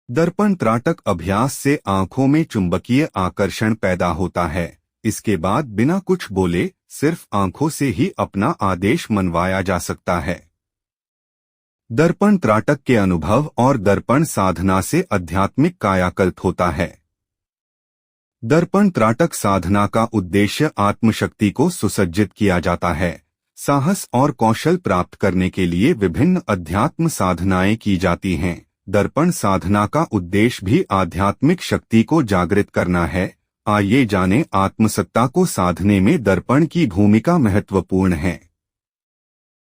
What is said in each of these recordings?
दर्पण त्राटक अभ्यास से आंखों में चुंबकीय आकर्षण पैदा होता है। इसके बाद बिना कुछ बोले सिर्फ आंखों से ही अपना आदेश मनवाया जा सकता है। दर्पण त्राटक के अनुभव और दर्पण साधना से आध्यात्मिक कायाकल्प होता है। दर्पण त्राटक साधना का उद्देश्य आत्मशक्ति को सुसज्जित किया जाता है। साहस और कौशल प्राप्त करने के लिए विभिन्न अध्यात्म साधनाएं की जाती हैं। दर्पण साधना का उद्देश्य भी आध्यात्मिक शक्ति को जागृत करना है। आइए जानें, आत्मसत्ता को साधने में दर्पण की भूमिका महत्वपूर्ण है।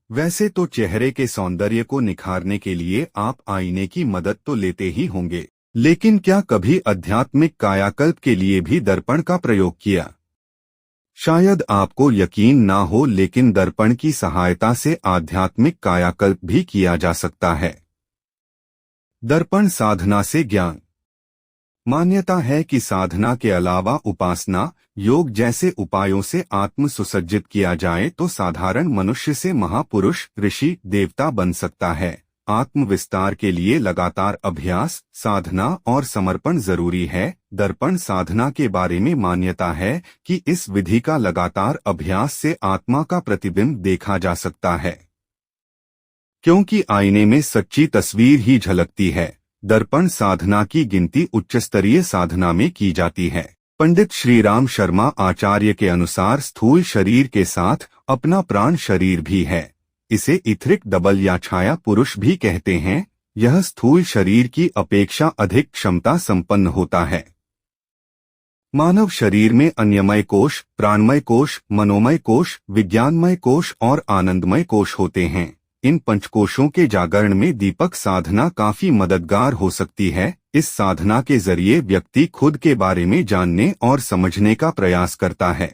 वैसे तो चेहरे के सौंदर्य को निखारने के लिए आप आईने की मदद तो लेते ही होंगे, लेकिन क्या कभी आध्यात्मिक कायाकल्प के लिए भी दर्पण का प्रयोग किया? शायद आपको यकीन ना हो, लेकिन दर्पण की सहायता से आध्यात्मिक कायाकल्प भी किया जा सकता है। दर्पण साधना से ज्ञान। मान्यता है कि साधना के अलावा उपासना, योग जैसे उपायों से आत्म सुसज्जित किया जाए तो साधारण मनुष्य से महापुरुष, ऋषि, देवता बन सकता है। आत्म विस्तार के लिए लगातार अभ्यास, साधना और समर्पण जरूरी है। दर्पण साधना के बारे में मान्यता है कि इस विधि का लगातार अभ्यास से आत्मा का प्रतिबिंब देखा जा सकता है, क्योंकि आईने में सच्ची तस्वीर ही झलकती है। दर्पण साधना की गिनती उच्चस्तरीय साधना में की जाती है। पंडित श्रीराम शर्मा आचार्य के अनुसार स्थूल शरीर के साथ अपना प्राण शरीर भी है। इसे इथरिक डबल या छाया पुरुष भी कहते हैं। यह स्थूल शरीर की अपेक्षा अधिक क्षमता संपन्न होता है। मानव शरीर में अन्यमय कोश, प्राणमय कोश, मनोमय कोश, विज्ञानमय कोश और आनंदमय कोश होते हैं। इन पंचकोशों के जागरण में दीपक साधना काफी मददगार हो सकती है। इस साधना के जरिए व्यक्ति खुद के बारे में जानने और समझने का प्रयास करता है।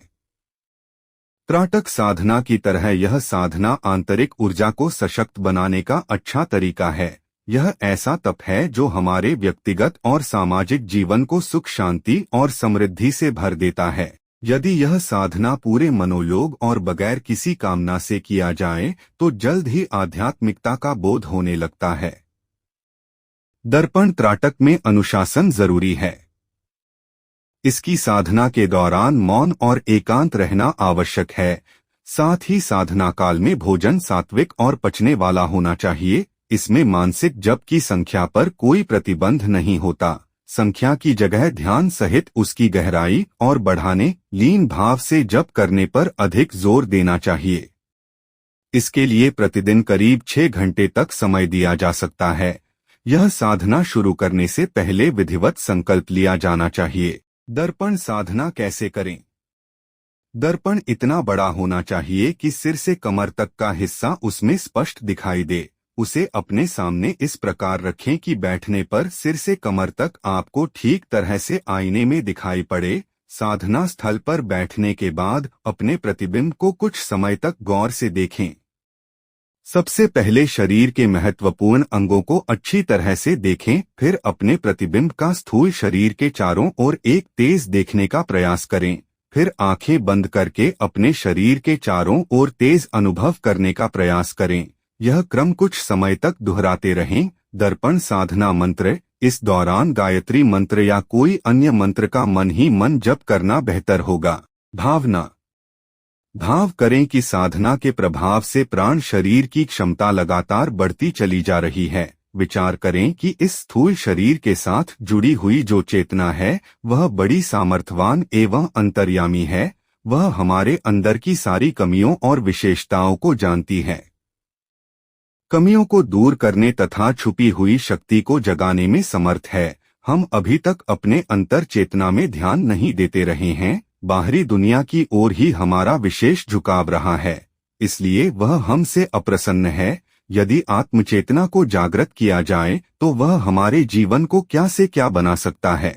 त्राटक साधना की तरह यह साधना आंतरिक ऊर्जा को सशक्त बनाने का अच्छा तरीका है। यह ऐसा तप है जो हमारे व्यक्तिगत और सामाजिक जीवन को सुख, शांति और समृद्धि से भर देता है। यदि यह साधना पूरे मनोयोग और बगैर किसी कामना से किया जाए तो जल्द ही आध्यात्मिकता का बोध होने लगता है। दर्पण त्राटक में अनुशासन जरूरी है। इसकी साधना के दौरान मौन और एकांत रहना आवश्यक है। साथ ही साधना काल में भोजन सात्विक और पचने वाला होना चाहिए। इसमें मानसिक जप की संख्या पर कोई प्रतिबंध नहीं होता। संख्या की जगह ध्यान सहित उसकी गहराई और बढ़ाने, लीन भाव से जप करने पर अधिक जोर देना चाहिए। इसके लिए प्रतिदिन करीब 6 घंटे तक समय दिया जा सकता है। यह साधना शुरू करने से पहले विधिवत संकल्प लिया जाना चाहिए। दर्पण साधना कैसे करें? दर्पण इतना बड़ा होना चाहिए कि सिर से कमर तक का हिस्सा उसमें स्पष्ट दिखाई दे। उसे अपने सामने इस प्रकार रखें कि बैठने पर सिर से कमर तक आपको ठीक तरह से आईने में दिखाई पड़े। साधना स्थल पर बैठने के बाद अपने प्रतिबिंब को कुछ समय तक गौर से देखें। सबसे पहले शरीर के महत्वपूर्ण अंगों को अच्छी तरह से देखें, फिर अपने प्रतिबिंब का स्थूल शरीर के चारों ओर एक तेज देखने का प्रयास करें। फिर आंखें बंद करके अपने शरीर के चारों ओर तेज अनुभव करने का प्रयास करें। यह क्रम कुछ समय तक दोहराते रहें। दर्पण साधना मंत्र। इस दौरान गायत्री मंत्र या कोई अन्य मंत्र का मन ही मन जप करना बेहतर होगा। भावना। भाव करें कि साधना के प्रभाव से प्राण शरीर की क्षमता लगातार बढ़ती चली जा रही है। विचार करें कि इस स्थूल शरीर के साथ जुड़ी हुई जो चेतना है वह बड़ी सामर्थ्यवान एवं अंतर्यामी है। वह हमारे अंदर की सारी कमियों और विशेषताओं को जानती है। कमियों को दूर करने तथा छुपी हुई शक्ति को जगाने में समर्थ है। हम अभी तक अपने अंतर चेतना में ध्यान नहीं देते रहे हैं। बाहरी दुनिया की ओर ही हमारा विशेष झुकाव रहा है, इसलिए वह हमसे अप्रसन्न है। यदि आत्मचेतना को जागृत किया जाए तो वह हमारे जीवन को क्या से क्या बना सकता है।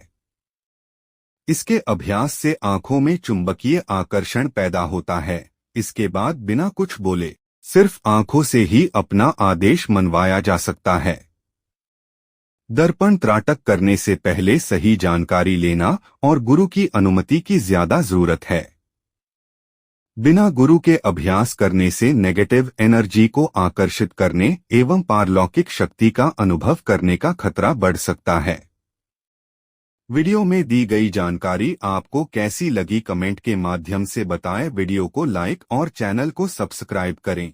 इसके अभ्यास से आंखों में चुंबकीय आकर्षण पैदा होता है। इसके बाद बिना कुछ बोले सिर्फ आंखों से ही अपना आदेश मनवाया जा सकता है। दर्पण त्राटक करने से पहले सही जानकारी लेना और गुरु की अनुमति की ज्यादा जरूरत है। बिना गुरु के अभ्यास करने से नेगेटिव एनर्जी को आकर्षित करने एवं पारलौकिक शक्ति का अनुभव करने का खतरा बढ़ सकता है। वीडियो में दी गई जानकारी आपको कैसी लगी कमेंट के माध्यम से बताएं। वीडियो को लाइक और चैनल को सब्सक्राइब करें।